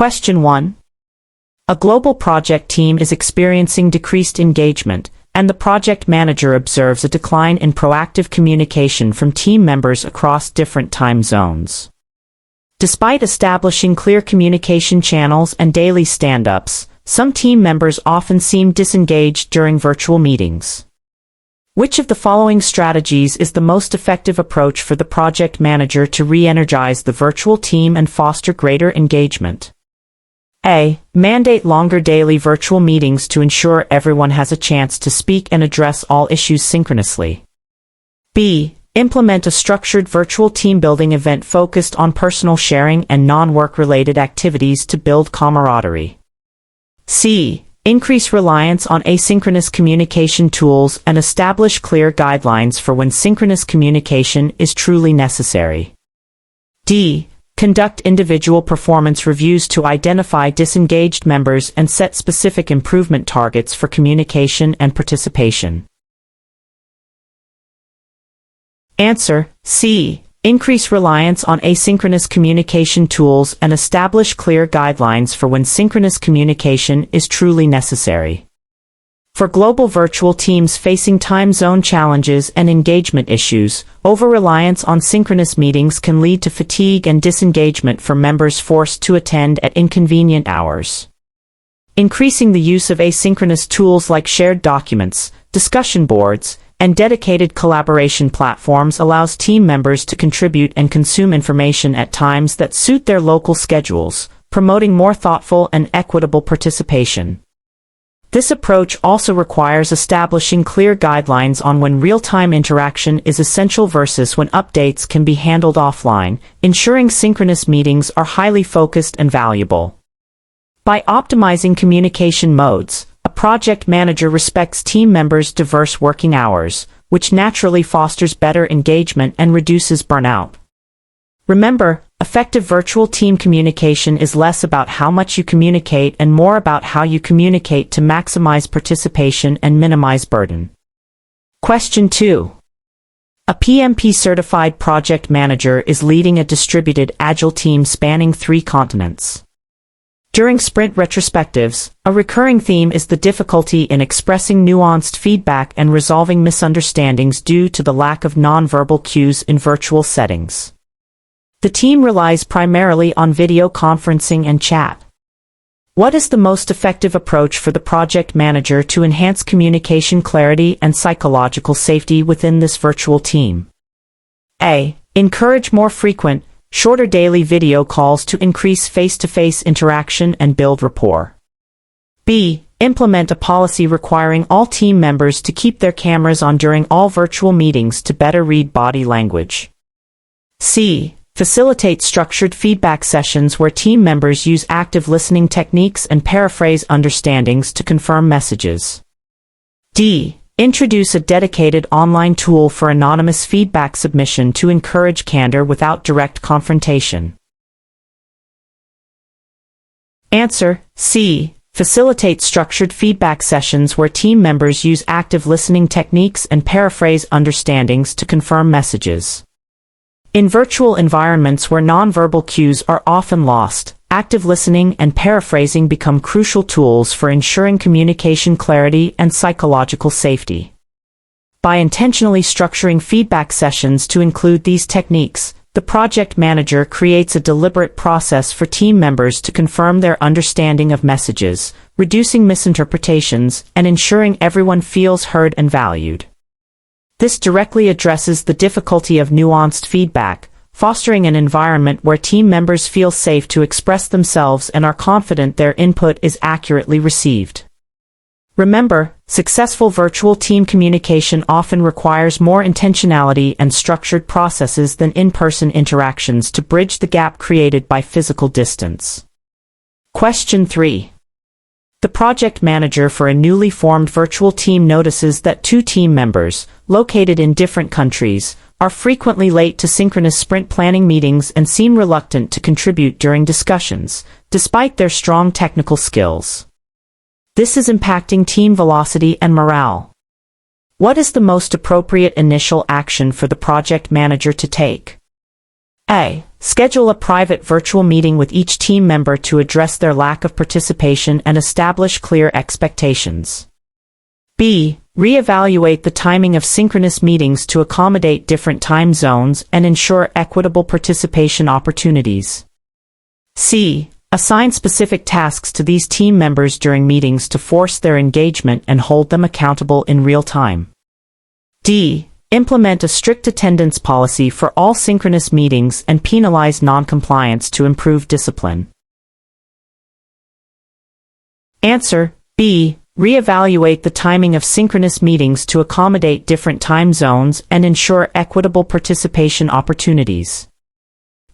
Question 1. A global project team is experiencing decreased engagement, and the project manager observes a decline in proactive communication from team members across different time zones. Despite establishing clear communication channels and daily stand-ups, some team members often seem disengaged during virtual meetings. Which of the following strategies is the most effective approach for the project manager to re-energize the virtual team and foster greater engagement? A. Mandate longer daily virtual meetings to ensure everyone has a chance to speak and address all issues synchronously. B. Implement a structured virtual team-building event focused on personal sharing and non-work-related activities to build camaraderie. C. Increase reliance on asynchronous communication tools and establish clear guidelines for when synchronous communication is truly necessary. D. Conduct individual performance reviews to identify disengaged members and set specific improvement targets for communication and participation. Answer: C. Increase reliance on asynchronous communication tools and establish clear guidelines for when synchronous communication is truly necessary. For global virtual teams facing time zone challenges and engagement issues, over-reliance on synchronous meetings can lead to fatigue and disengagement for members forced to attend at inconvenient hours. Increasing the use of asynchronous tools like shared documents, discussion boards, and dedicated collaboration platforms allows team members to contribute and consume information at times that suit their local schedules, promoting more thoughtful and equitable participation. This approach also requires establishing clear guidelines on when real-time interaction is essential versus when updates can be handled offline, ensuring synchronous meetings are highly focused and valuable. By optimizing communication modes, a project manager respects team members' diverse working hours, which naturally fosters better engagement and reduces burnout. Remember, effective virtual team communication is less about how much you communicate and more about how you communicate to maximize participation and minimize burden. Question 2. A PMP certified project manager is leading a distributed Agile team spanning 3 continents. During sprint retrospectives, a recurring theme is the difficulty in expressing nuanced feedback and resolving misunderstandings due to the lack of nonverbal cues in virtual settings. The team relies primarily on video conferencing and chat. What is the most effective approach for the project manager to enhance communication clarity and psychological safety within this virtual team? A. Encourage more frequent, shorter daily video calls to increase face-to-face interaction and build rapport. B. Implement a policy requiring all team members to keep their cameras on during all virtual meetings to better read body language. C. Facilitate structured feedback sessions where team members use active listening techniques and paraphrase understandings to confirm messages. D. Introduce a dedicated online tool for anonymous feedback submission to encourage candor without direct confrontation. Answer: C. Facilitate structured feedback sessions where team members use active listening techniques and paraphrase understandings to confirm messages. In virtual environments where nonverbal cues are often lost, active listening and paraphrasing become crucial tools for ensuring communication clarity and psychological safety. By intentionally structuring feedback sessions to include these techniques, the project manager creates a deliberate process for team members to confirm their understanding of messages, reducing misinterpretations and ensuring everyone feels heard and valued. This directly addresses the difficulty of nuanced feedback, fostering an environment where team members feel safe to express themselves and are confident their input is accurately received. Remember, successful virtual team communication often requires more intentionality and structured processes than in-person interactions to bridge the gap created by physical distance. Question 3. The project manager for a newly formed virtual team notices that 2 team members, located in different countries, are frequently late to synchronous sprint planning meetings and seem reluctant to contribute during discussions, despite their strong technical skills. This is impacting team velocity and morale. What is the most appropriate initial action for the project manager to take? A. Schedule a private virtual meeting with each team member to address their lack of participation and establish clear expectations. B. Reevaluate the timing of synchronous meetings to accommodate different time zones and ensure equitable participation opportunities. C. Assign specific tasks to these team members during meetings to force their engagement and hold them accountable in real time. D. Implement a strict attendance policy for all synchronous meetings and penalize non-compliance to improve discipline. Answer: B. Reevaluate the timing of synchronous meetings to accommodate different time zones and ensure equitable participation opportunities.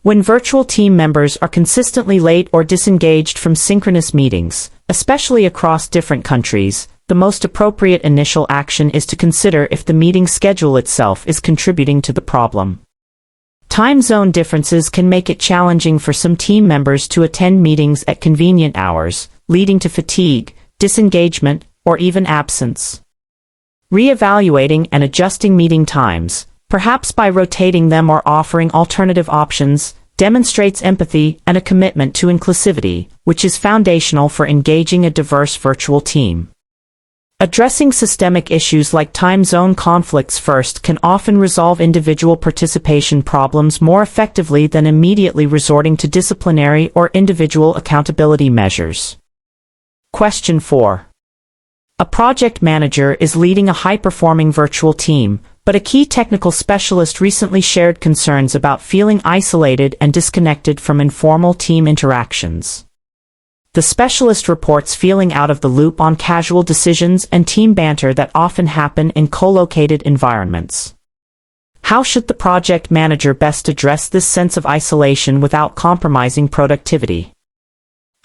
When virtual team members are consistently late or disengaged from synchronous meetings, especially across different countries, the most appropriate initial action is to consider if the meeting schedule itself is contributing to the problem. Time zone differences can make it challenging for some team members to attend meetings at convenient hours, leading to fatigue, disengagement, or even absence. Reevaluating and adjusting meeting times, perhaps by rotating them or offering alternative options, demonstrates empathy and a commitment to inclusivity, which is foundational for engaging a diverse virtual team. Addressing systemic issues like time zone conflicts first can often resolve individual participation problems more effectively than immediately resorting to disciplinary or individual accountability measures. Question 4. A project manager is leading a high-performing virtual team, but a key technical specialist recently shared concerns about feeling isolated and disconnected from informal team interactions. The specialist reports feeling out of the loop on casual decisions and team banter that often happen in co-located environments. How should the project manager best address this sense of isolation without compromising productivity?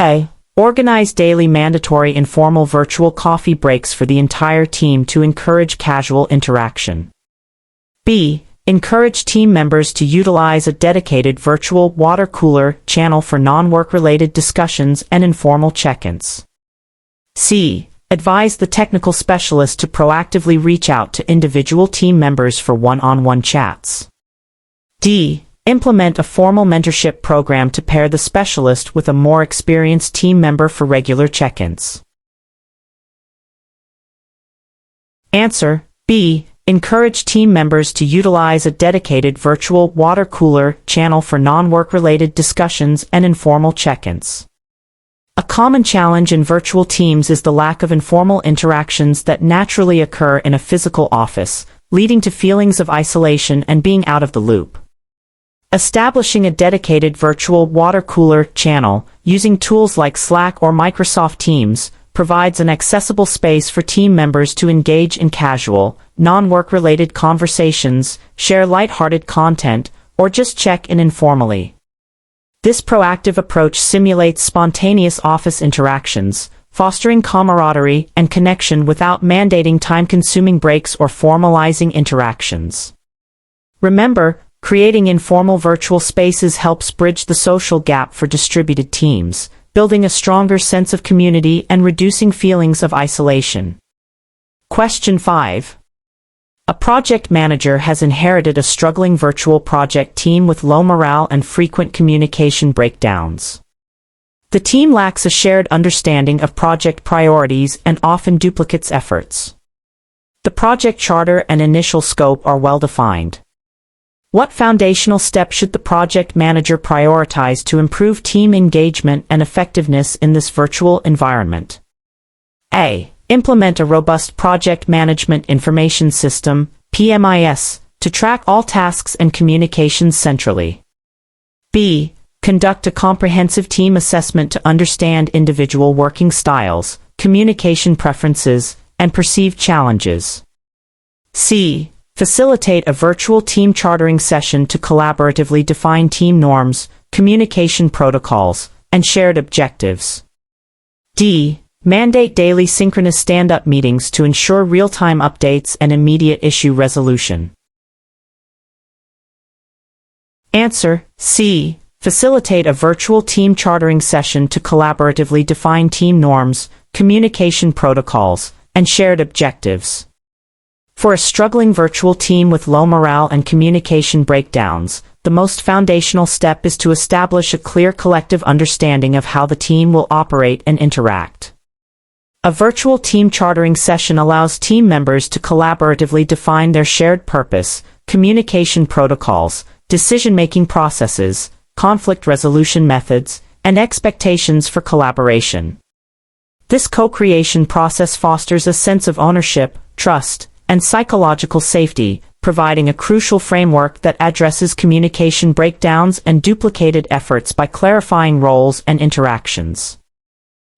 A. Organize daily mandatory informal virtual coffee breaks for the entire team to encourage casual interaction. B. Encourage team members to utilize a dedicated virtual water cooler channel for non-work-related discussions and informal check-ins. C. Advise the technical specialist to proactively reach out to individual team members for one-on-one chats. D. Implement a formal mentorship program to pair the specialist with a more experienced team member for regular check-ins. Answer: B. Encourage team members to utilize a dedicated virtual water cooler channel for non-work-related discussions and informal check-ins. A common challenge in virtual teams is the lack of informal interactions that naturally occur in a physical office, leading to feelings of isolation and being out of the loop. Establishing a dedicated virtual water cooler channel, using tools like Slack or Microsoft Teams, provides an accessible space for team members to engage in casual, non-work-related conversations, share lighthearted content, or just check in informally. This proactive approach simulates spontaneous office interactions, fostering camaraderie and connection without mandating time-consuming breaks or formalizing interactions. Remember, creating informal virtual spaces helps bridge the social gap for distributed teams, building a stronger sense of community and reducing feelings of isolation. Question 5. A project manager has inherited a struggling virtual project team with low morale and frequent communication breakdowns. The team lacks a shared understanding of project priorities and often duplicates efforts. The project charter and initial scope are well defined. What foundational steps should the project manager prioritize to improve team engagement and effectiveness in this virtual environment? A. Implement a robust project management information system, PMIS, to track all tasks and communications centrally. B. Conduct a comprehensive team assessment to understand individual working styles, communication preferences, and perceived challenges. C. Facilitate a virtual team chartering session to collaboratively define team norms, communication protocols, and shared objectives. D. Mandate daily synchronous stand-up meetings to ensure real-time updates and immediate issue resolution. Answer: C. Facilitate a virtual team chartering session to collaboratively define team norms, communication protocols, and shared objectives. For a struggling virtual team with low morale and communication breakdowns, the most foundational step is to establish a clear collective understanding of how the team will operate and interact. A virtual team chartering session allows team members to collaboratively define their shared purpose, communication protocols, decision-making processes, conflict resolution methods, and expectations for collaboration. This co-creation process fosters a sense of ownership, trust, and psychological safety, providing a crucial framework that addresses communication breakdowns and duplicated efforts by clarifying roles and interactions.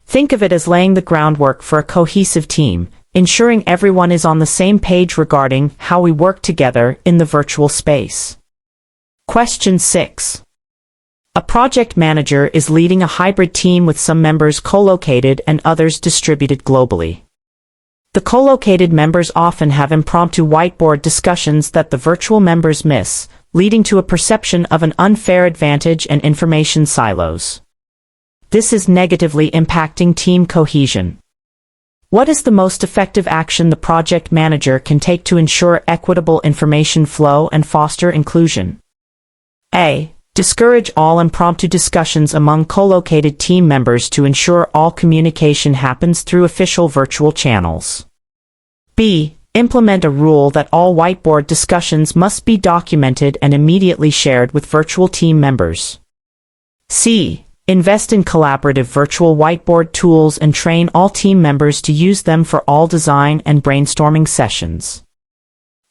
Think of it as laying the groundwork for a cohesive team, ensuring everyone is on the same page regarding how we work together in the virtual space. Question 6. A project manager is leading a hybrid team with some members co-located and others distributed globally. The co-located members often have impromptu whiteboard discussions that the virtual members miss, leading to a perception of an unfair advantage and information silos. This is negatively impacting team cohesion. What is the most effective action the project manager can take to ensure equitable information flow and foster inclusion? A. Discourage all impromptu discussions among co-located team members to ensure all communication happens through official virtual channels. B. Implement a rule that all whiteboard discussions must be documented and immediately shared with virtual team members. C. Invest in collaborative virtual whiteboard tools and train all team members to use them for all design and brainstorming sessions.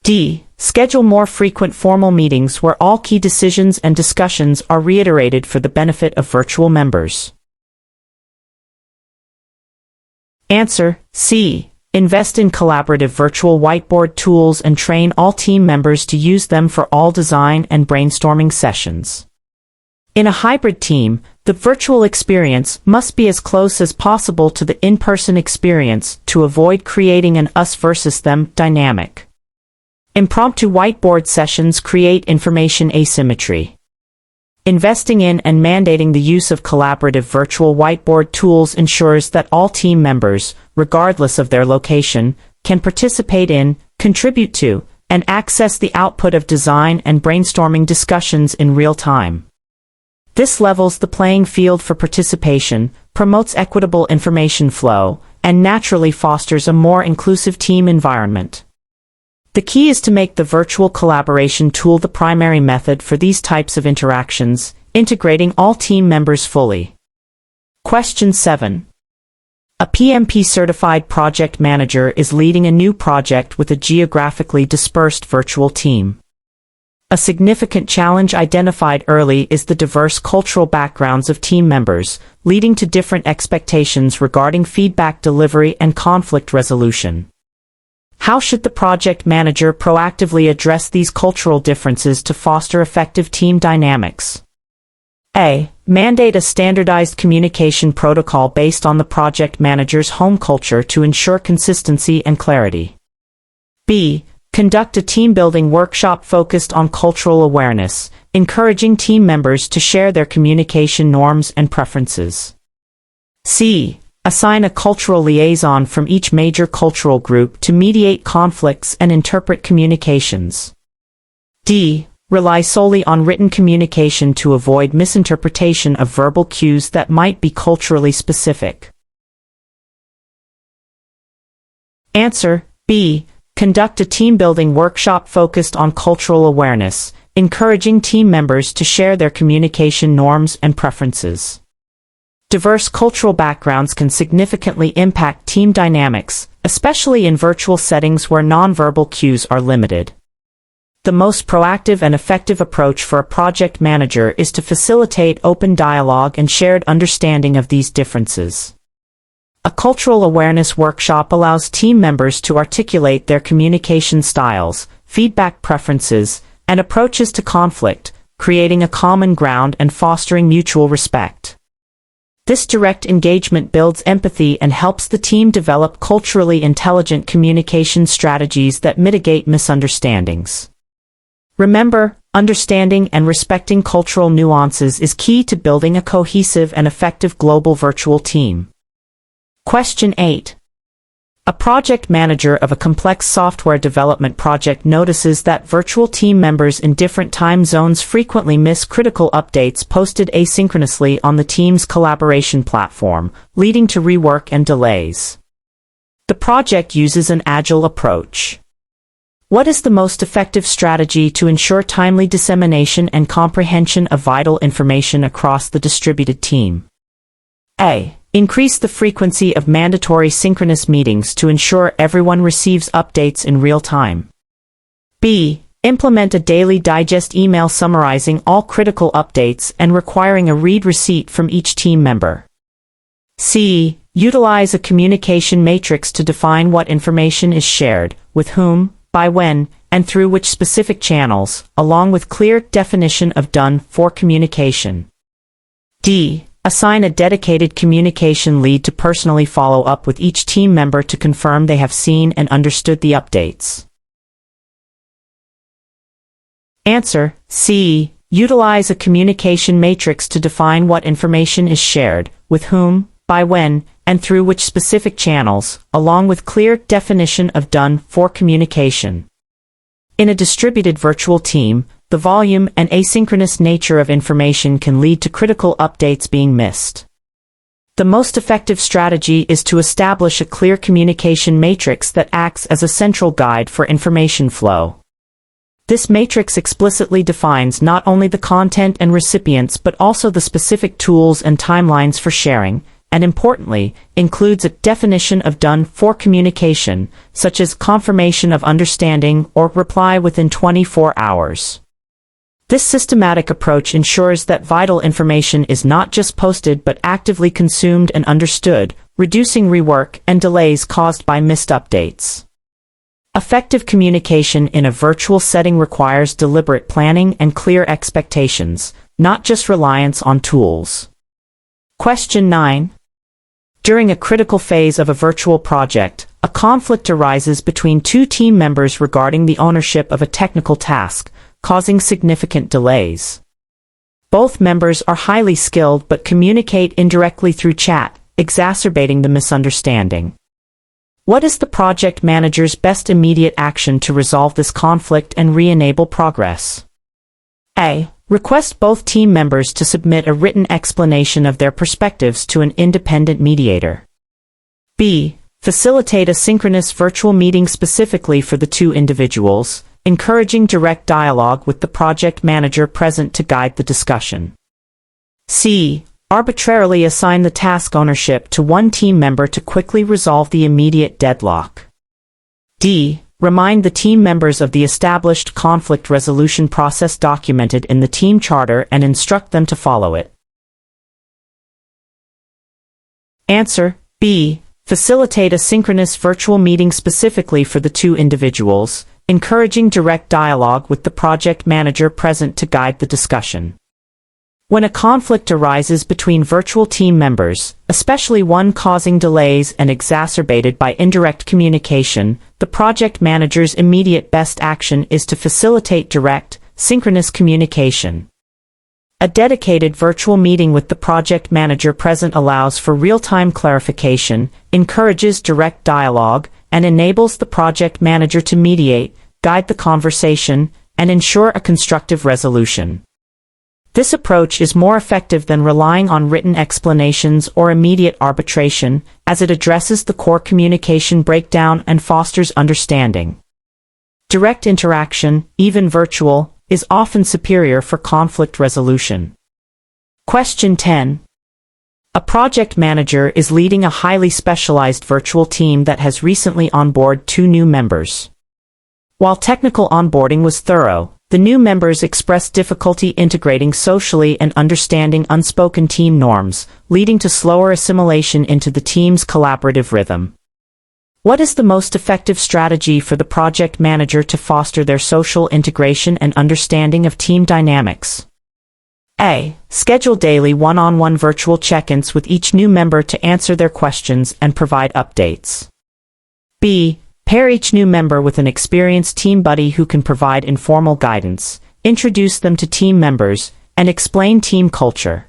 D. Schedule more frequent formal meetings where all key decisions and discussions are reiterated for the benefit of virtual members. Answer: C. Invest in collaborative virtual whiteboard tools and train all team members to use them for all design and brainstorming sessions. In a hybrid team, the virtual experience must be as close as possible to the in-person experience to avoid creating an us versus them dynamic. Impromptu whiteboard sessions create information asymmetry. Investing in and mandating the use of collaborative virtual whiteboard tools ensures that all team members, regardless of their location, can participate in, contribute to, and access the output of design and brainstorming discussions in real time. This levels the playing field for participation, promotes equitable information flow, and naturally fosters a more inclusive team environment. The key is to make the virtual collaboration tool the primary method for these types of interactions, integrating all team members fully. Question 7. A PMP certified project manager is leading a new project with a geographically dispersed virtual team. A significant challenge identified early is the diverse cultural backgrounds of team members, leading to different expectations regarding feedback delivery and conflict resolution. How should the project manager proactively address these cultural differences to foster effective team dynamics? A. Mandate a standardized communication protocol based on the project manager's home culture to ensure consistency and clarity. B. Conduct a team-building workshop focused on cultural awareness, encouraging team members to share their communication norms and preferences. C. Assign a cultural liaison from each major cultural group to mediate conflicts and interpret communications. D. Rely solely on written communication to avoid misinterpretation of verbal cues that might be culturally specific. Answer: B. Conduct a team-building workshop focused on cultural awareness, encouraging team members to share their communication norms and preferences. Diverse cultural backgrounds can significantly impact team dynamics, especially in virtual settings where nonverbal cues are limited. The most proactive and effective approach for a project manager is to facilitate open dialogue and shared understanding of these differences. A cultural awareness workshop allows team members to articulate their communication styles, feedback preferences, and approaches to conflict, creating a common ground and fostering mutual respect. This direct engagement builds empathy and helps the team develop culturally intelligent communication strategies that mitigate misunderstandings. Remember, understanding and respecting cultural nuances is key to building a cohesive and effective global virtual team. Question 8. A project manager of a complex software development project notices that virtual team members in different time zones frequently miss critical updates posted asynchronously on the team's collaboration platform, leading to rework and delays. The project uses an Agile approach. What is the most effective strategy to ensure timely dissemination and comprehension of vital information across the distributed team? A. Increase the frequency of mandatory synchronous meetings to ensure everyone receives updates in real time. B. Implement a daily digest email summarizing all critical updates and requiring a read receipt from each team member. C. Utilize a communication matrix to define what information is shared, with whom, by when, and through which specific channels, along with clear definition of done-for communication. D. Assign a dedicated communication lead to personally follow up with each team member to confirm they have seen and understood the updates. Answer: C. Utilize a communication matrix to define what information is shared, with whom, by when, and through which specific channels, along with clear definition of done-for communication. In a distributed virtual team, the volume and asynchronous nature of information can lead to critical updates being missed. The most effective strategy is to establish a clear communication matrix that acts as a central guide for information flow. This matrix explicitly defines not only the content and recipients but also the specific tools and timelines for sharing, and importantly, includes a definition of done-for communication, such as confirmation of understanding or reply within 24 hours. This systematic approach ensures that vital information is not just posted but actively consumed and understood, reducing rework and delays caused by missed updates. Effective communication in a virtual setting requires deliberate planning and clear expectations, not just reliance on tools. Question 9. During a critical phase of a virtual project, a conflict arises between two team members regarding the ownership of a technical task, causing significant delays. Both members are highly skilled but communicate indirectly through chat, exacerbating the misunderstanding. What is the project manager's best immediate action to resolve this conflict and re-enable progress? A. Request both team members to submit a written explanation of their perspectives to an independent mediator. B. Facilitate a synchronous virtual meeting specifically for the two individuals, encouraging direct dialogue with the project manager present to guide the discussion. C. Arbitrarily assign the task ownership to one team member to quickly resolve the immediate deadlock. D. Remind the team members of the established conflict resolution process documented in the team charter and instruct them to follow it. Answer: B. Facilitate a synchronous virtual meeting specifically for the two individuals, encouraging direct dialogue with the project manager present to guide the discussion. When a conflict arises between virtual team members, especially one causing delays and exacerbated by indirect communication, the project manager's immediate best action is to facilitate direct, synchronous communication. A dedicated virtual meeting with the project manager present allows for real-time clarification, encourages direct dialogue, and enables the project manager to mediate, guide the conversation, and ensure a constructive resolution. This approach is more effective than relying on written explanations or immediate arbitration, as it addresses the core communication breakdown and fosters understanding. Direct interaction, even virtual, is often superior for conflict resolution. Question 10. A project manager is leading a highly specialized virtual team that has recently onboarded 2 new members. While technical onboarding was thorough, the new members expressed difficulty integrating socially and understanding unspoken team norms, leading to slower assimilation into the team's collaborative rhythm. What is the most effective strategy for the project manager to foster their social integration and understanding of team dynamics? A. Schedule daily one-on-one virtual check-ins with each new member to answer their questions and provide updates. B. Pair each new member with an experienced team buddy who can provide informal guidance, introduce them to team members, and explain team culture.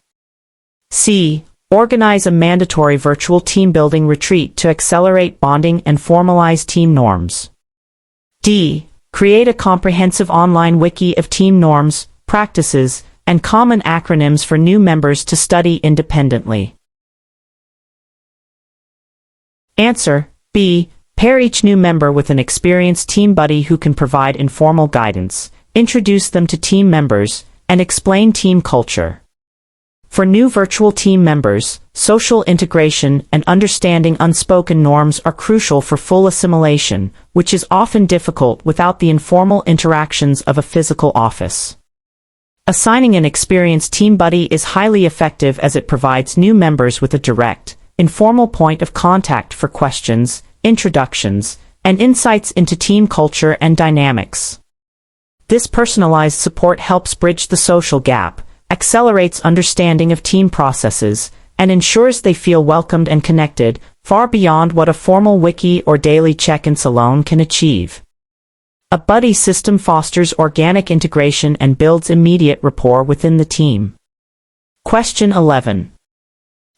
C. Organize a mandatory virtual team-building retreat to accelerate bonding and formalize team norms. D. Create a comprehensive online wiki of team norms, practices, and common acronyms for new members to study independently. Answer: B. Pair each new member with an experienced team buddy who can provide informal guidance, introduce them to team members, and explain team culture. For new virtual team members, social integration and understanding unspoken norms are crucial for full assimilation, which is often difficult without the informal interactions of a physical office. Assigning an experienced team buddy is highly effective as it provides new members with a direct, informal point of contact for questions, introductions, and insights into team culture and dynamics. This personalized support helps bridge the social gap, accelerates understanding of team processes, and ensures they feel welcomed and connected, far beyond what a formal wiki or daily check-ins alone can achieve. A buddy system fosters organic integration and builds immediate rapport within the team. Question 11.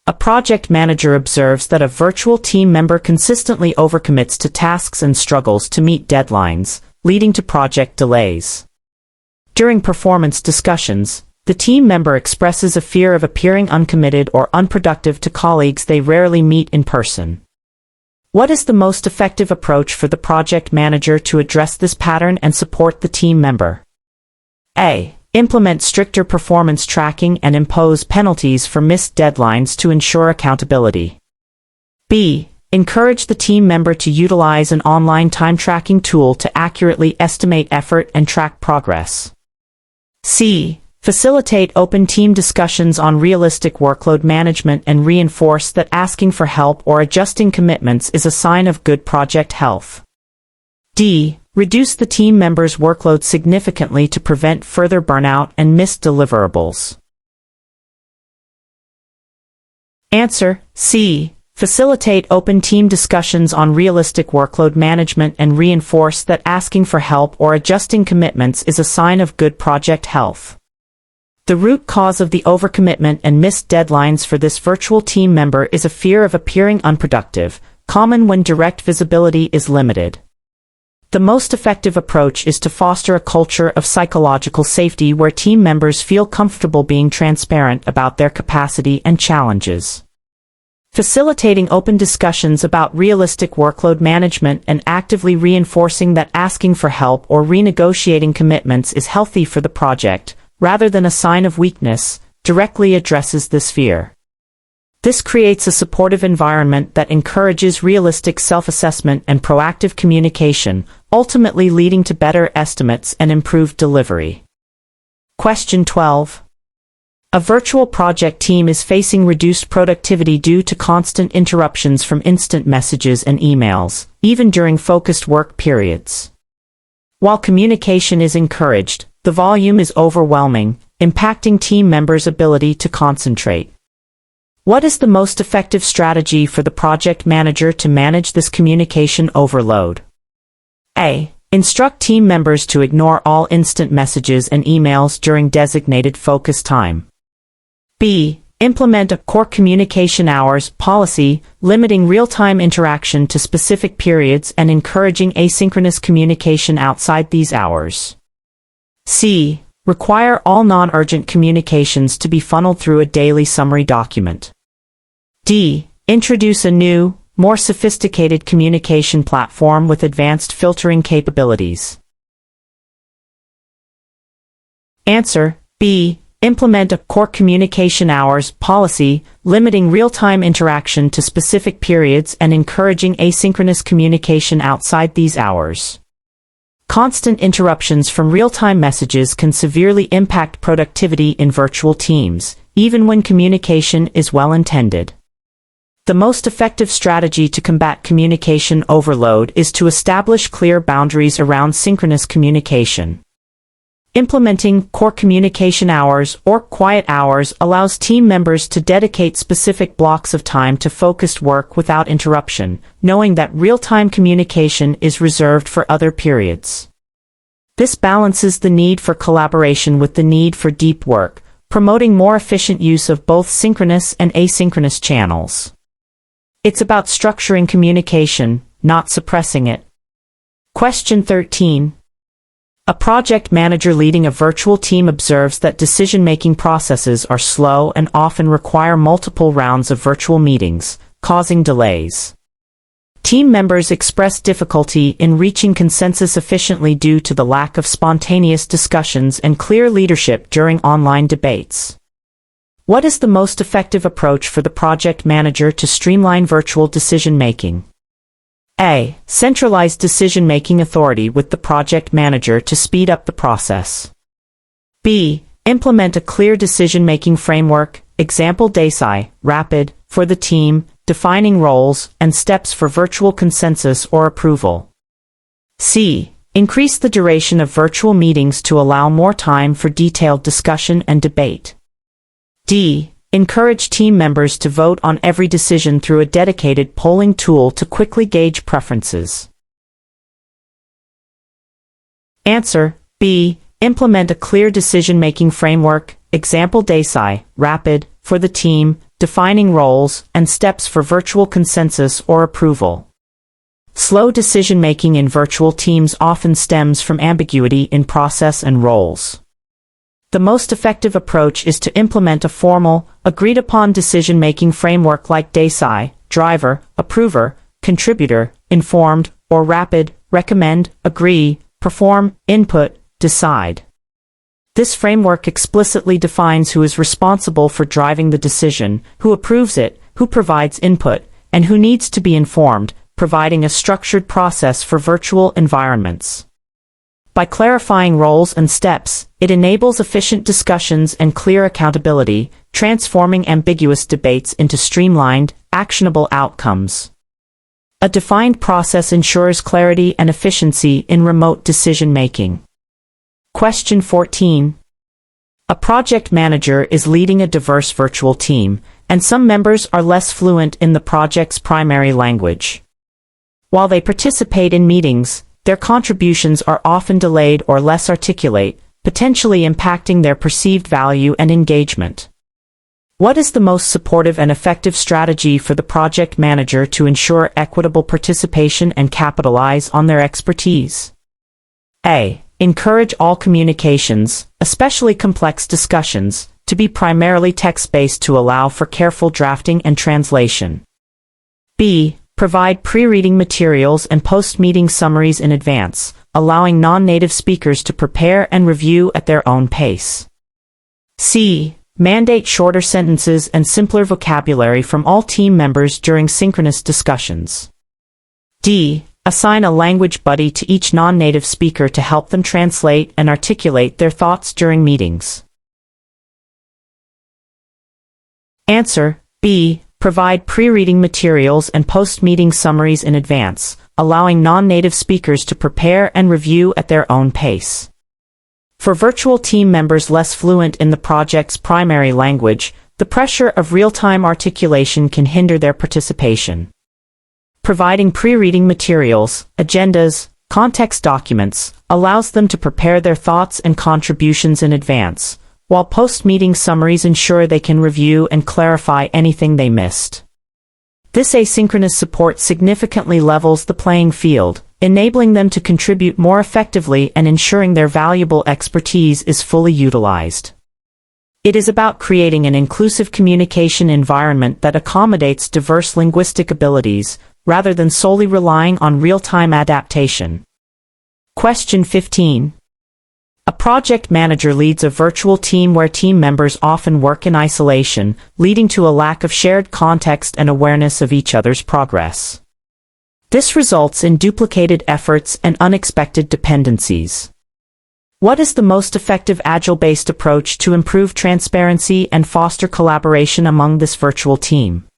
A project manager observes that a virtual team member consistently overcommits to tasks and struggles to meet deadlines, leading to project delays. During performance discussions, the team member expresses a fear of appearing uncommitted or unproductive to colleagues they rarely meet in person. What is the most effective approach for the project manager to address this pattern and support the team member? A. Implement stricter performance tracking and impose penalties for missed deadlines to ensure accountability. B. Encourage the team member to utilize an online time tracking tool to accurately estimate effort and track progress. C. Facilitate open team discussions on realistic workload management and reinforce that asking for help or adjusting commitments is a sign of good project health. D. Reduce the team member's workload significantly to prevent further burnout and missed deliverables. Answer: C. Facilitate open team discussions on realistic workload management and reinforce that asking for help or adjusting commitments is a sign of good project health. The root cause of the overcommitment and missed deadlines for this virtual team member is a fear of appearing unproductive, common when direct visibility is limited. The most effective approach is to foster a culture of psychological safety where team members feel comfortable being transparent about their capacity and challenges. Facilitating open discussions about realistic workload management and actively reinforcing that asking for help or renegotiating commitments is healthy for the project, rather than a sign of weakness, directly addresses this fear. This creates a supportive environment that encourages realistic self-assessment and proactive communication, ultimately leading to better estimates and improved delivery. Question 12. A virtual project team is facing reduced productivity due to constant interruptions from instant messages and emails, even during focused work periods. While communication is encouraged, the volume is overwhelming, impacting team members' ability to concentrate. What is the most effective strategy for the project manager to manage this communication overload? A. Instruct team members to ignore all instant messages and emails during designated focus time. B. Implement a core communication hours policy, limiting real-time interaction to specific periods and encouraging asynchronous communication outside these hours. C. Require all non-urgent communications to be funneled through a daily summary document. D. Introduce a new, more sophisticated communication platform with advanced filtering capabilities. Answer: B. Implement a core communication hours policy, limiting real-time interaction to specific periods and encouraging asynchronous communication outside these hours. Constant interruptions from real-time messages can severely impact productivity in virtual teams, even when communication is well-intended. The most effective strategy to combat communication overload is to establish clear boundaries around synchronous communication. Implementing core communication hours or quiet hours allows team members to dedicate specific blocks of time to focused work without interruption, knowing that real-time communication is reserved for other periods. This balances the need for collaboration with the need for deep work, promoting more efficient use of both synchronous and asynchronous channels. It's about structuring communication, not suppressing it. Question 13. A project manager leading a virtual team observes that decision-making processes are slow and often require multiple rounds of virtual meetings, causing delays. Team members express difficulty in reaching consensus efficiently due to the lack of spontaneous discussions and clear leadership during online debates. What is the most effective approach for the project manager to streamline virtual decision-making? A. Centralize decision-making authority with the project manager to speed up the process. B. Implement a clear decision-making framework, example DASI, rapid, for the team, defining roles and steps for virtual consensus or approval. C. Increase the duration of virtual meetings to allow more time for detailed discussion and debate. D. Encourage team members to vote on every decision through a dedicated polling tool to quickly gauge preferences. Answer: B. Implement a clear decision-making framework, example DASI, rapid, for the team, defining roles and steps for virtual consensus or approval. Slow decision-making in virtual teams often stems from ambiguity in process and roles. The most effective approach is to implement a formal, agreed-upon decision-making framework like DASI, driver, approver, contributor, informed, or rapid, recommend, agree, perform, input, decide. This framework explicitly defines who is responsible for driving the decision, who approves it, who provides input, and who needs to be informed, providing a structured process for virtual environments. By clarifying roles and steps, it enables efficient discussions and clear accountability, transforming ambiguous debates into streamlined, actionable outcomes. A defined process ensures clarity and efficiency in remote decision-making. Question 14. A project manager is leading a diverse virtual team, and some members are less fluent in the project's primary language. While they participate in meetings, their contributions are often delayed or less articulate, potentially impacting their perceived value and engagement. What is the most supportive and effective strategy for the project manager to ensure equitable participation and capitalize on their expertise? A. Encourage all communications, especially complex discussions, to be primarily text-based to allow for careful drafting and translation. B. Provide pre-reading materials and post-meeting summaries in advance, allowing non-native speakers to prepare and review at their own pace. C. Mandate shorter sentences and simpler vocabulary from all team members during synchronous discussions. D. Assign a language buddy to each non-native speaker to help them translate and articulate their thoughts during meetings. Answer: B. Provide pre-reading materials and post-meeting summaries in advance, allowing non-native speakers to prepare and review at their own pace. For virtual team members less fluent in the project's primary language, the pressure of real-time articulation can hinder their participation. Providing pre-reading materials, agendas, context documents, allows them to prepare their thoughts and contributions in advance, while post-meeting summaries ensure they can review and clarify anything they missed. This asynchronous support significantly levels the playing field, enabling them to contribute more effectively and ensuring their valuable expertise is fully utilized. It is about creating an inclusive communication environment that accommodates diverse linguistic abilities, rather than solely relying on real-time adaptation. Question 15. A project manager leads a virtual team where team members often work in isolation, leading to a lack of shared context and awareness of each other's progress. This results in duplicated efforts and unexpected dependencies. What is the most effective Agile-based approach to improve transparency and foster collaboration among this virtual team?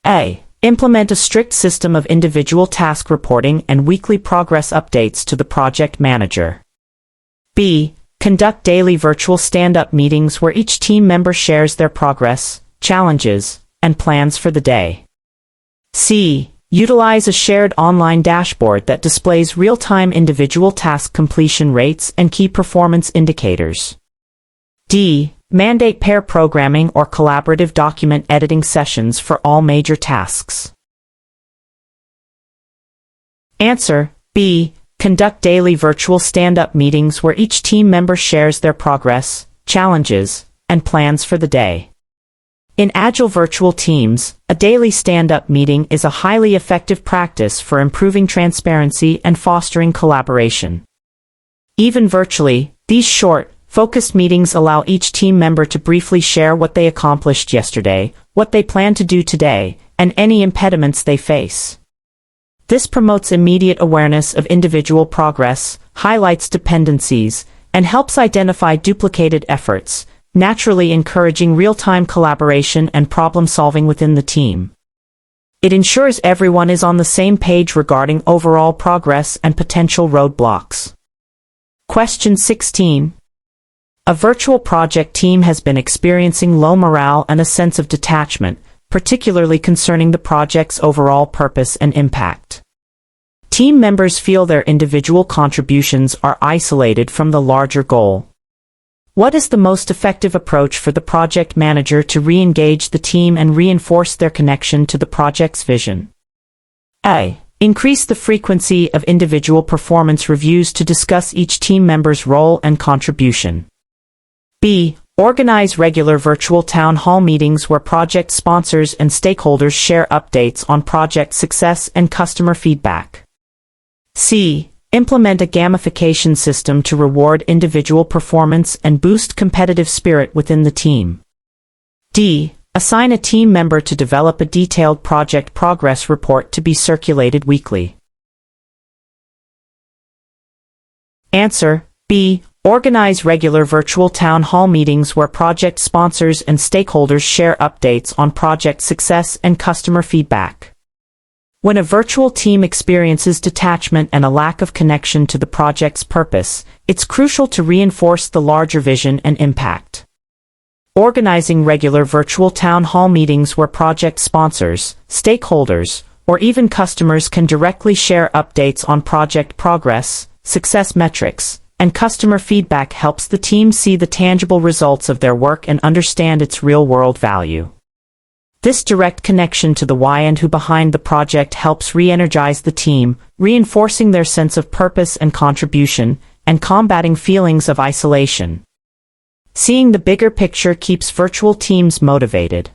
A. Implement a strict system of individual task reporting and weekly progress updates to the project manager. B. Conduct daily virtual stand-up meetings where each team member shares their progress, challenges, and plans for the day. C. Utilize a shared online dashboard that displays real-time individual task completion rates and key performance indicators. D. Mandate pair programming or collaborative document editing sessions for all major tasks. Answer B. Conduct daily virtual stand-up meetings where each team member shares their progress, challenges, and plans for the day. In Agile virtual teams, a daily stand-up meeting is a highly effective practice for improving transparency and fostering collaboration. Even virtually, these short, focused meetings allow each team member to briefly share what they accomplished yesterday, what they plan to do today, and any impediments they face. This promotes immediate awareness of individual progress, highlights dependencies, and helps identify duplicated efforts, naturally encouraging real-time collaboration and problem-solving within the team. It ensures everyone is on the same page regarding overall progress and potential roadblocks. Question 16. A virtual project team has been experiencing low morale and a sense of detachment, particularly concerning the project's overall purpose and impact. Team members feel their individual contributions are isolated from the larger goal. What is the most effective approach for the project manager to re-engage the team and reinforce their connection to the project's vision? A. Increase the frequency of individual performance reviews to discuss each team member's role and contribution. B. Organize regular virtual town hall meetings where project sponsors and stakeholders share updates on project success and customer feedback. C. Implement a gamification system to reward individual performance and boost competitive spirit within the team. D. Assign a team member to develop a detailed project progress report to be circulated weekly. Answer B. Organize regular virtual town hall meetings where project sponsors and stakeholders share updates on project success and customer feedback. When a virtual team experiences detachment and a lack of connection to the project's purpose, it's crucial to reinforce the larger vision and impact. Organizing regular virtual town hall meetings where project sponsors, stakeholders, or even customers can directly share updates on project progress, success metrics, and customer feedback helps the team see the tangible results of their work and understand its real-world value. This direct connection to the why and who behind the project helps re-energize the team, reinforcing their sense of purpose and contribution, and combating feelings of isolation. Seeing the bigger picture keeps virtual teams motivated.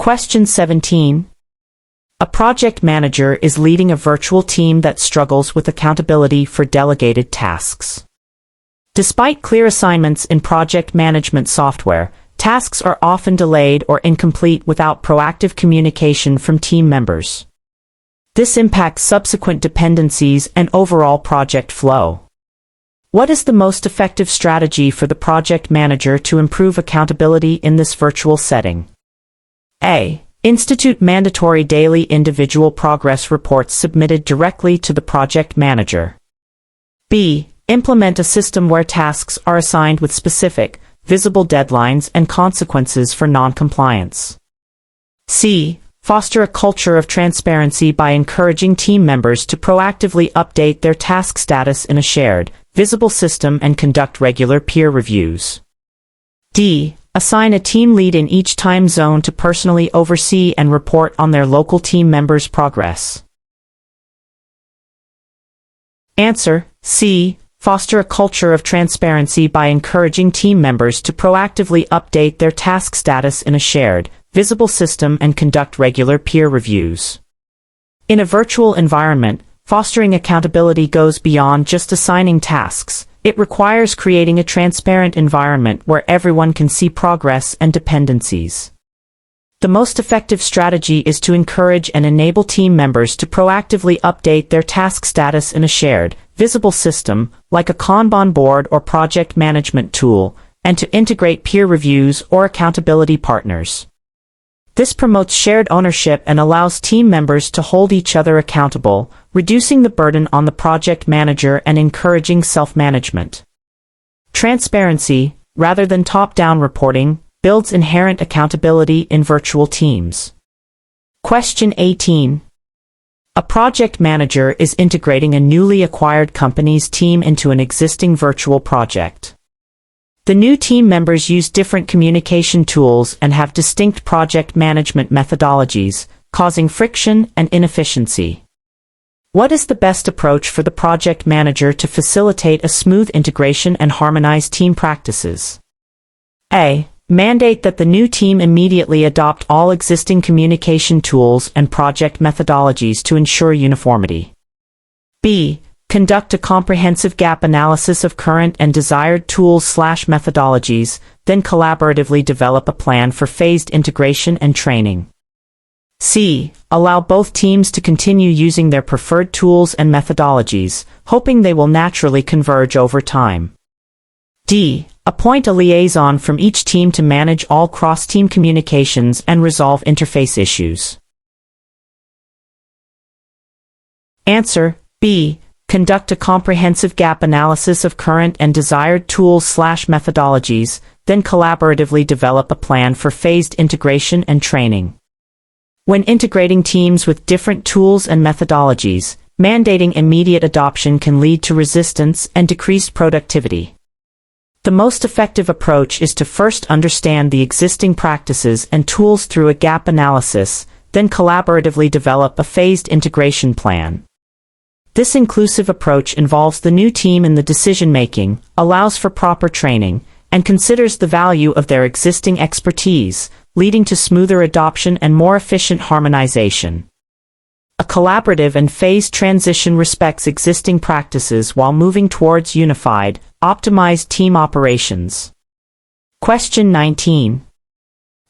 Question 17. A project manager is leading a virtual team that struggles with accountability for delegated tasks. Despite clear assignments in project management software, tasks are often delayed or incomplete without proactive communication from team members. This impacts subsequent dependencies and overall project flow. What is the most effective strategy for the project manager to improve accountability in this virtual setting? A. Institute mandatory daily individual progress reports submitted directly to the project manager. B. Implement a system where tasks are assigned with specific, visible deadlines and consequences for non-compliance. C. Foster a culture of transparency by encouraging team members to proactively update their task status in a shared, visible system and conduct regular peer reviews. D. Assign a team lead in each time zone to personally oversee and report on their local team members' progress. Answer C. Foster a culture of transparency by encouraging team members to proactively update their task status in a shared, visible system and conduct regular peer reviews. In a virtual environment, fostering accountability goes beyond just assigning tasks. It requires creating a transparent environment where everyone can see progress and dependencies. The most effective strategy is to encourage and enable team members to proactively update their task status in a shared, visible system, like a Kanban board or project management tool, and to integrate peer reviews or accountability partners. This promotes shared ownership and allows team members to hold each other accountable, reducing the burden on the project manager and encouraging self-management. Transparency, rather than top-down reporting, builds inherent accountability in virtual teams. Question 18. A project manager is integrating a newly acquired company's team into an existing virtual project. The new team members use different communication tools and have distinct project management methodologies, causing friction and inefficiency. What is the best approach for the project manager to facilitate a smooth integration and harmonize team practices? A. Mandate that the new team immediately adopt all existing communication tools and project methodologies to ensure uniformity. B. Conduct a comprehensive gap analysis of current and desired tools/methodologies, then collaboratively develop a plan for phased integration and training. C. Allow both teams to continue using their preferred tools and methodologies, hoping they will naturally converge over time. D. Appoint a liaison from each team to manage all cross-team communications and resolve interface issues. Answer: B. Conduct a comprehensive gap analysis of current and desired tools/methodologies, then collaboratively develop a plan for phased integration and training. When integrating teams with different tools and methodologies, mandating immediate adoption can lead to resistance and decreased productivity. The most effective approach is to first understand the existing practices and tools through a gap analysis, then collaboratively develop a phased integration plan. This inclusive approach involves the new team in the decision-making, allows for proper training, and considers the value of their existing expertise, leading to smoother adoption and more efficient harmonization. A collaborative and phased transition respects existing practices while moving towards unified, optimized team operations. Question 19.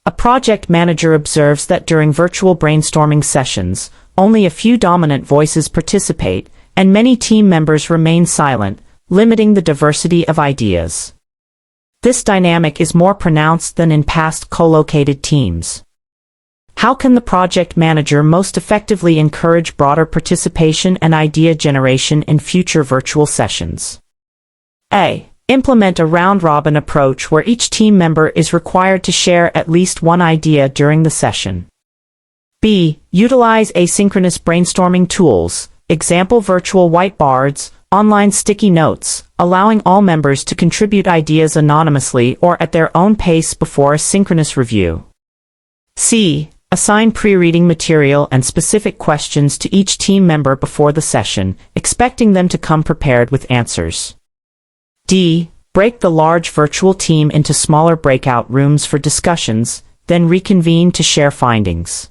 A project manager observes that during virtual brainstorming sessions, only a few dominant voices participate, and many team members remain silent, limiting the diversity of ideas. This dynamic is more pronounced than in past co-located teams. How can the project manager most effectively encourage broader participation and idea generation in future virtual sessions? A. Implement a round-robin approach where each team member is required to share at least one idea during the session. B. Utilize asynchronous brainstorming tools, example virtual whiteboards, online sticky notes, allowing all members to contribute ideas anonymously or at their own pace before a synchronous review. C. Assign pre-reading material and specific questions to each team member before the session, expecting them to come prepared with answers. D. Break the large virtual team into smaller breakout rooms for discussions, then reconvene to share findings.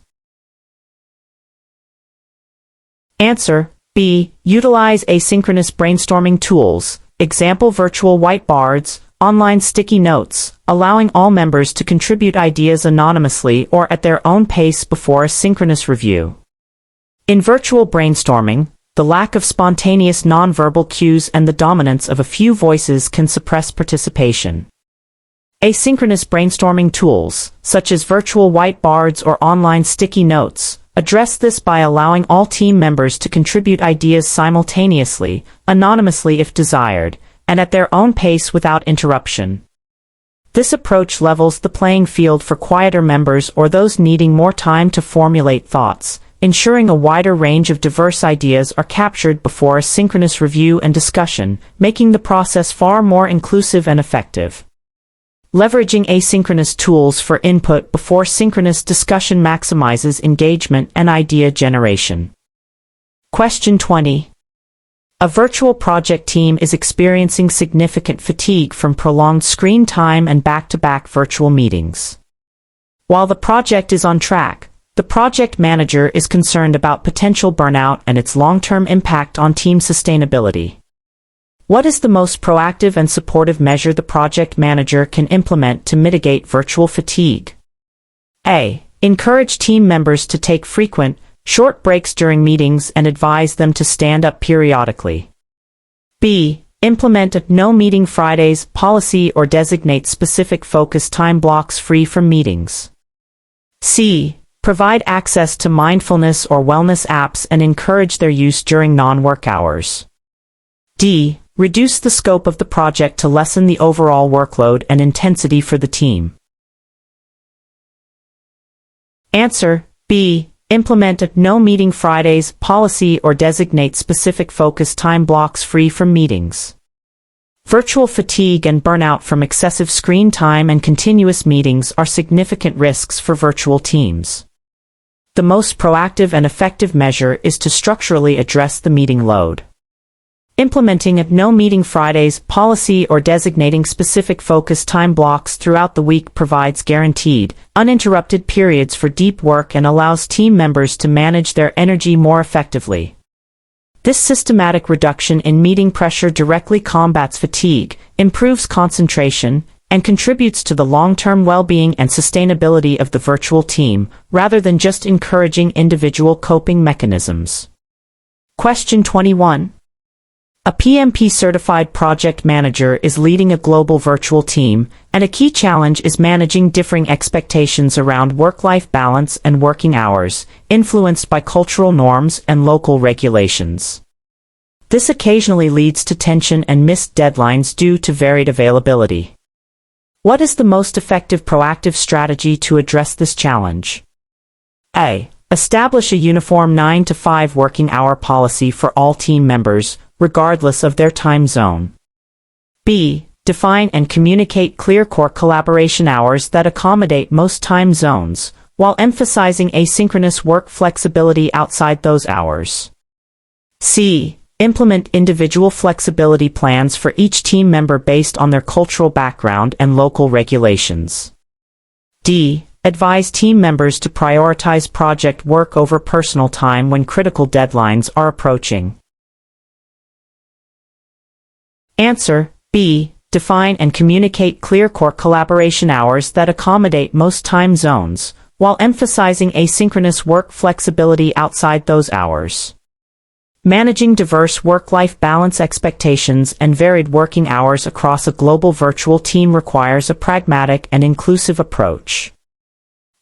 Answer: B. Utilize asynchronous brainstorming tools, example virtual whiteboards, online sticky notes, allowing all members to contribute ideas anonymously or at their own pace before a synchronous review. In virtual brainstorming, the lack of spontaneous nonverbal cues and the dominance of a few voices can suppress participation. Asynchronous brainstorming tools, such as virtual whiteboards or online sticky notes, address this by allowing all team members to contribute ideas simultaneously, anonymously if desired, and at their own pace without interruption. This approach levels the playing field for quieter members or those needing more time to formulate thoughts, ensuring a wider range of diverse ideas are captured before a synchronous review and discussion, making the process far more inclusive and effective. Leveraging asynchronous tools for input before synchronous discussion maximizes engagement and idea generation. Question 20. A virtual project team is experiencing significant fatigue from prolonged screen time and back-to-back virtual meetings. While the project is on track, the project manager is concerned about potential burnout and its long-term impact on team sustainability. What is the most proactive and supportive measure the project manager can implement to mitigate virtual fatigue? A. Encourage team members to take frequent, short breaks during meetings and advise them to stand up periodically. B. Implement a no meeting Fridays policy or designate specific focus time blocks free from meetings. C. Provide access to mindfulness or wellness apps and encourage their use during non-work hours. D. Reduce the scope of the project to lessen the overall workload and intensity for the team. Answer: B. Implement a no meeting Fridays policy or designate specific focus time blocks free from meetings. Virtual fatigue and burnout from excessive screen time and continuous meetings are significant risks for virtual teams. The most proactive and effective measure is to structurally address the meeting load. Implementing a no-meeting Fridays policy or designating specific focus time blocks throughout the week provides guaranteed, uninterrupted periods for deep work and allows team members to manage their energy more effectively. This systematic reduction in meeting pressure directly combats fatigue, improves concentration, and contributes to the long-term well-being and sustainability of the virtual team, rather than just encouraging individual coping mechanisms. Question 21. A PMP-certified project manager is leading a global virtual team, and a key challenge is managing differing expectations around work-life balance and working hours, influenced by cultural norms and local regulations. This occasionally leads to tension and missed deadlines due to varied availability. What is the most effective proactive strategy to address this challenge? A. Establish a uniform 9 to 5 working hour policy for all team members, regardless of their time zone. B. Define and communicate clear core collaboration hours that accommodate most time zones, while emphasizing asynchronous work flexibility outside those hours. C. Implement individual flexibility plans for each team member based on their cultural background and local regulations. D. Advise team members to prioritize project work over personal time when critical deadlines are approaching. Answer: B. Define and communicate clear core collaboration hours that accommodate most time zones, while emphasizing asynchronous work flexibility outside those hours. Managing diverse work-life balance expectations and varied working hours across a global virtual team requires a pragmatic and inclusive approach.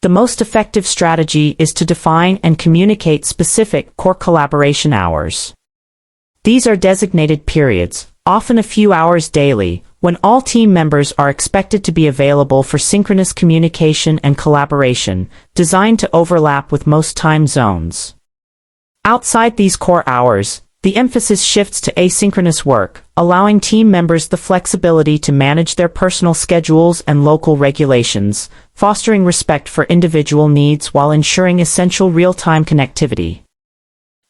The most effective strategy is to define and communicate specific core collaboration hours. These are designated periods, often a few hours daily, when all team members are expected to be available for synchronous communication and collaboration, designed to overlap with most time zones. Outside these core hours, the emphasis shifts to asynchronous work, allowing team members the flexibility to manage their personal schedules and local regulations, fostering respect for individual needs while ensuring essential real-time connectivity.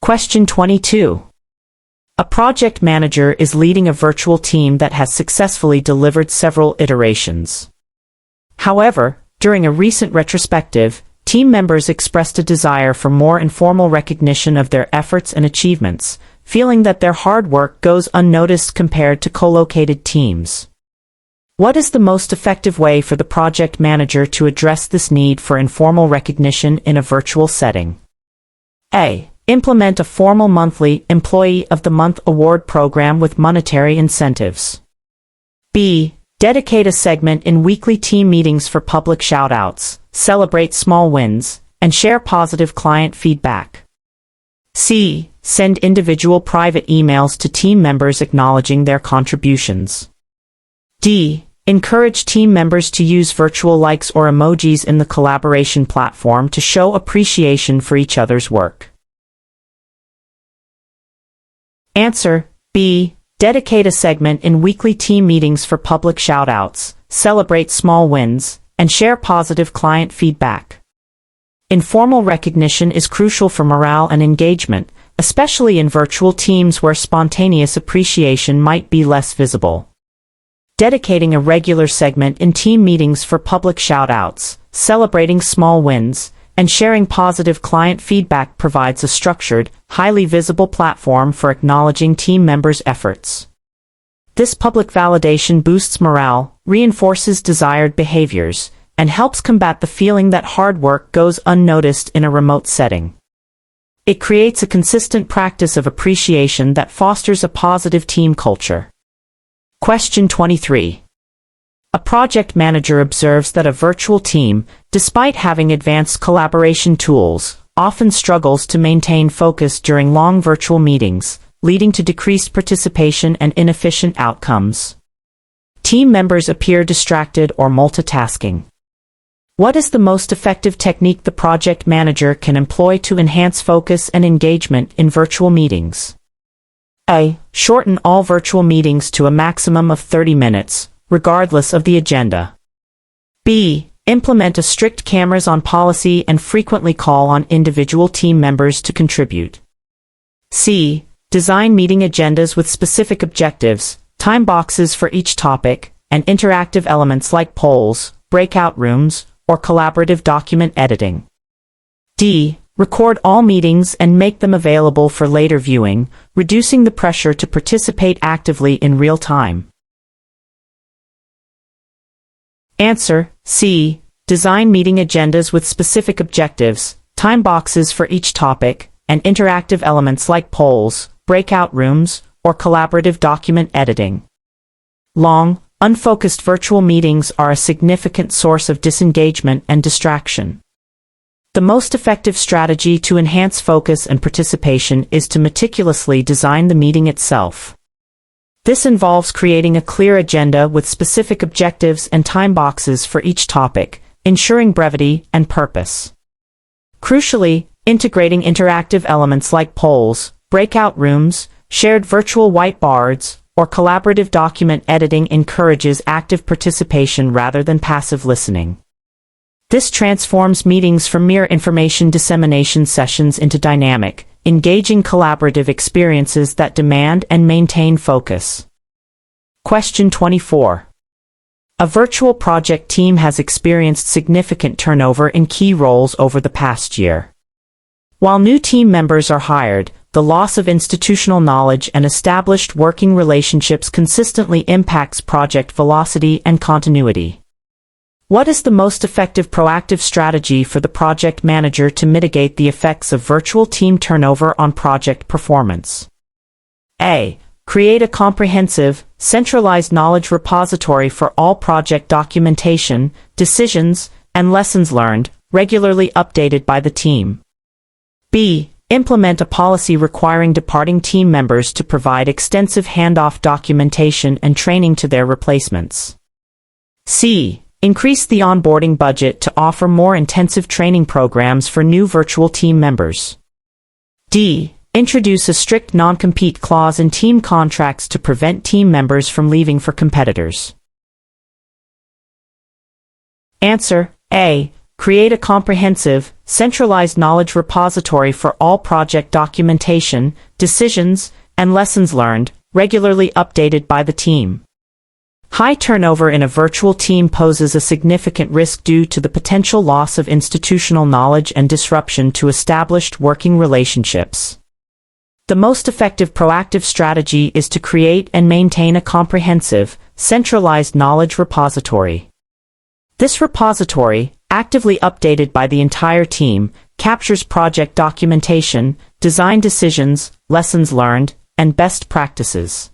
Question 22. A project manager is leading a virtual team that has successfully delivered several iterations. However, during a recent retrospective, team members expressed a desire for more informal recognition of their efforts and achievements, feeling that their hard work goes unnoticed compared to co-located teams. What is the most effective way for the project manager to address this need for informal recognition in a virtual setting? A. Implement a formal monthly Employee of the Month award program with monetary incentives. B. Dedicate a segment in weekly team meetings for public shout-outs, celebrate small wins, and share positive client feedback. C. Send individual private emails to team members acknowledging their contributions. D. Encourage team members to use virtual likes or emojis in the collaboration platform to show appreciation for each other's work. Answer: B. Dedicate a segment in weekly team meetings for public shout-outs, celebrate small wins, and share positive client feedback. Informal recognition is crucial for morale and engagement, especially in virtual teams where spontaneous appreciation might be less visible. Dedicating a regular segment in team meetings for public shout-outs, celebrating small wins, and sharing positive client feedback provides a structured, highly visible platform for acknowledging team members' efforts. This public validation boosts morale, reinforces desired behaviors, and helps combat the feeling that hard work goes unnoticed in a remote setting. It creates a consistent practice of appreciation that fosters a positive team culture. Question 23. A project manager observes that a virtual team, despite having advanced collaboration tools, often struggles to maintain focus during long virtual meetings, leading to decreased participation and inefficient outcomes. Team members appear distracted or multitasking. What is the most effective technique the project manager can employ to enhance focus and engagement in virtual meetings? A. Shorten all virtual meetings to a maximum of 30 minutes, regardless of the agenda. B. Implement a strict cameras on policy and frequently call on individual team members to contribute. C. Design meeting agendas with specific objectives, time boxes for each topic, and interactive elements like polls, breakout rooms, or collaborative document editing. D. Record all meetings and make them available for later viewing, reducing the pressure to participate actively in real time. Answer: C. Design meeting agendas with specific objectives, time boxes for each topic, and interactive elements like polls, breakout rooms, or collaborative document editing. Long, unfocused virtual meetings are a significant source of disengagement and distraction. The most effective strategy to enhance focus and participation is to meticulously design the meeting itself. This involves creating a clear agenda with specific objectives and time boxes for each topic, ensuring brevity and purpose. Crucially, integrating interactive elements like polls, breakout rooms, shared virtual whiteboards, or collaborative document editing encourages active participation rather than passive listening. This transforms meetings from mere information dissemination sessions into dynamic, engaging collaborative experiences that demand and maintain focus. Question 24. A virtual project team has experienced significant turnover in key roles over the past year. While new team members are hired, the loss of institutional knowledge and established working relationships consistently impacts project velocity and continuity. What is the most effective proactive strategy for the project manager to mitigate the effects of virtual team turnover on project performance? A. Create a comprehensive, centralized knowledge repository for all project documentation, decisions, and lessons learned, regularly updated by the team. B. Implement a policy requiring departing team members to provide extensive handoff documentation and training to their replacements. C. Increase the onboarding budget to offer more intensive training programs for new virtual team members. D. Introduce a strict non-compete clause in team contracts to prevent team members from leaving for competitors. Answer: A. Create a comprehensive, centralized knowledge repository for all project documentation, decisions, and lessons learned, regularly updated by the team. High turnover in a virtual team poses a significant risk due to the potential loss of institutional knowledge and disruption to established working relationships. The most effective proactive strategy is to create and maintain a comprehensive, centralized knowledge repository. This repository, actively updated by the entire team, captures project documentation, design decisions, lessons learned, and best practices.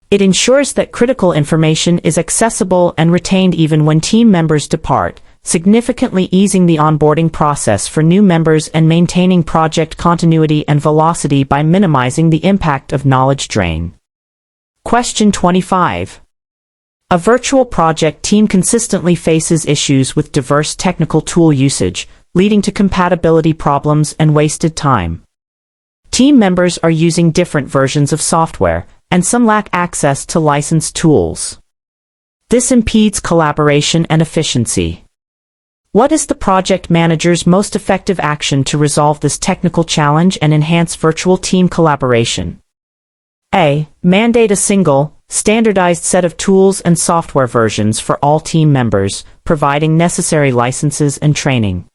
It ensures that critical information is accessible and retained even when team members depart, significantly easing the onboarding process for new members and maintaining project continuity and velocity by minimizing the impact of knowledge drain. Question 25. A virtual project team consistently faces issues with diverse technical tool usage, leading to compatibility problems and wasted time. Team members are using different versions of software, and some lack access to licensed tools. This impedes collaboration and efficiency. What is the project manager's most effective action to resolve this technical challenge and enhance virtual team collaboration? A. Mandate a single, standardized set of tools and software versions for all team members, providing necessary licenses and training.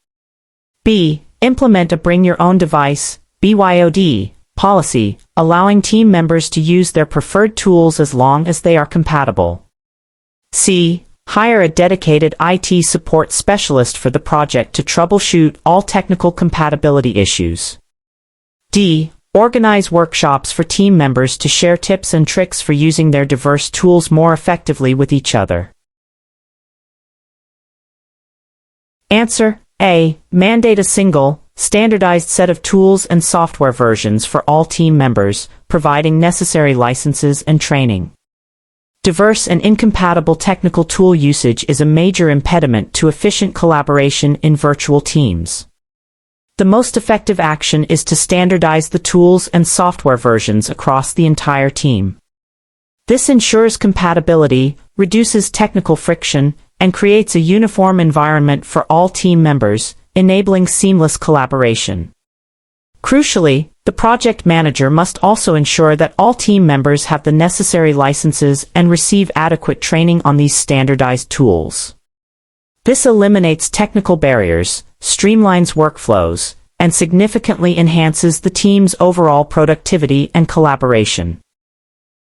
B. Implement a bring your own device, BYOD, policy, allowing team members to use their preferred tools as long as they are compatible. C. Hire a dedicated IT support specialist for the project to troubleshoot all technical compatibility issues. D. Organize workshops for team members to share tips and tricks for using their diverse tools more effectively with each other. Answer: A. Mandate a single, standardized set of tools and software versions for all team members, providing necessary licenses and training. Diverse and incompatible technical tool usage is a major impediment to efficient collaboration in virtual teams. The most effective action is to standardize the tools and software versions across the entire team. This ensures compatibility, reduces technical friction, and creates a uniform environment for all team members, enabling seamless collaboration. Crucially, the project manager must also ensure that all team members have the necessary licenses and receive adequate training on these standardized tools. This eliminates technical barriers, streamlines workflows, and significantly enhances the team's overall productivity and collaboration.